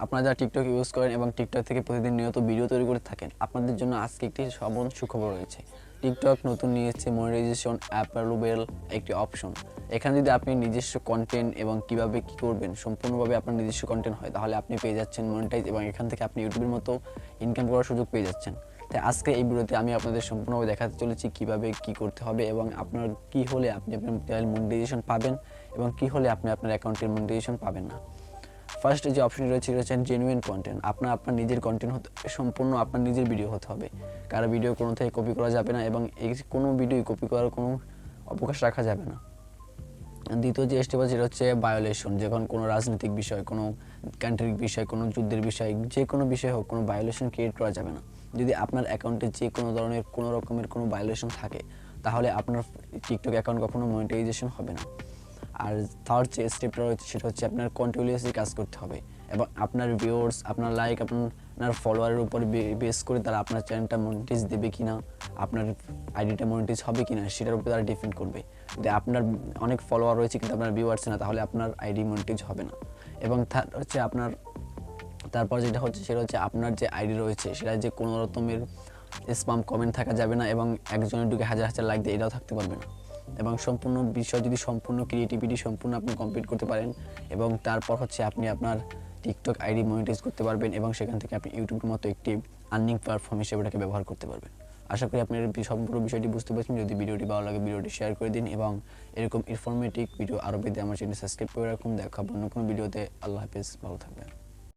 আপনারা যারা TikTok use করেন এবং টিকটক থেকে প্রতিদিন নিয়ত ভিডিও তৈরি করে থাকেন, আপনাদের জন্য আজকে একটি সুখবর রয়েছে। টিকটক নতুন নিয়েছে মনিটাইজেশন অ্যাপ্রুভেল একটি অপশন। এখানে যদি আপনি নিজস্ব কন্টেন্ট এবং কিভাবে কি করবেন সম্পূর্ণভাবে আপনার নিজস্ব কন্টেন্ট হয়, তাহলে আপনি পেয়ে যাচ্ছেন মনিটাইজ এবং এখান থেকে আপনি ইউটিউবের মতো ইনকাম করার সুযোগ পেয়ে যাচ্ছেন। তাই আজকে এই ভিডিওতে আমি আপনাদের সম্পূর্ণভাবে দেখাতে চলেছি কিভাবে কি করতে হবে এবং আপনার কি হলে আপনি আপনার মনিটাইজেশন পাবেন এবং কি হলে আপনি আপনার অ্যাকাউন্টের মনিটাইজেশন পাবেন না। ফার্স্ট যে অপশনটি রয়েছে সেটা হচ্ছে জেনুইন কন্টেন্ট। আপনার নিজের কন্টেন্ট হতে সম্পূর্ণ আপনার নিজের ভিডিও হতে হবে, কারো ভিডিও কোনো থেকে কপি করা যাবে না এবং এই কোনো ভিডিও কপি করার কোনো অবকাশ রাখা যাবে না। দ্বিতীয় যে স্টেপ আছে সেটা হচ্ছে ভায়োলেশন। যখন কোনো রাজনৈতিক বিষয়, কোনো কান্ট্রির বিষয়, কোনো যুদ্ধের বিষয়, যে কোনো বিষয় হোক, কোনো ভায়োলেশন ক্রিয়েট করা যাবে না। যদি আপনার অ্যাকাউন্টে যে কোনো ধরনের কোনো রকমের কোনো ভায়োলেশন থাকে, তাহলে আপনার টিকটক অ্যাকাউন্ট কখনো মনিটাইজেশন হবে না। আর থার্ড যে স্টেপটা রয়েছে সেটা হচ্ছে আপনার কন্টিনিউয়াসলি কাজ করতে হবে এবং আপনার ভিউয়ার্স, আপনার লাইক, আপনার ফলোয়ারের উপর বেস করে তারা আপনার চ্যানেলটা মনিটাইজ দেবে কিনা, আপনার আইডিটা মনিটাইজ হবে কিনা সেটার উপর তারা ডিপেন্ড করবে। যদি আপনার অনেক ফলোয়ার রয়েছে কিন্তু আপনার ভিউয়ার্স না, তাহলে আপনার আইডি মনিটাইজ হবে না। এবং থার্ড হচ্ছে তারপর যেটা হচ্ছে সেটা হচ্ছে আপনার যে আইডি রয়েছে সেটা যে কোনো রকমের স্প্যাম কমেন্ট থাকা যাবে না এবং একজনের ঢুকে হাজার হাজার লাইক দিয়ে এটাও থাকতে পারবে না। এবং সম্পূর্ণ বিষয় যদি সম্পূর্ণ ক্রিয়েটিভিটি সম্পূর্ণ আপনি কমপ্লিট করতে পারেন এবং তারপর হচ্ছে আপনি আপনার টিকটক আইডি মনিটাইজ করতে পারবেন এবং সেখান থেকে আপনি ইউটিউবের মতো একটি আর্নিং প্ল্যাটফর্ম হিসেবে এটাকে ব্যবহার করতে পারবেন। আশা করি আপনার সম্পূর্ণ বিষয়টি বুঝতে পারছেন। যদি ভিডিওটি ভালো লাগে ভিডিওটি শেয়ার করে দিন এবং এরকম ইনফরমেটিভ ভিডিও আরও পেতে আমার চ্যানেল সাবস্ক্রাইব করে রাখুন। দেখা হবে অন্য কোনো ভিডিওতে। আল্লাহ হাফেজ, ভালো থাকবেন।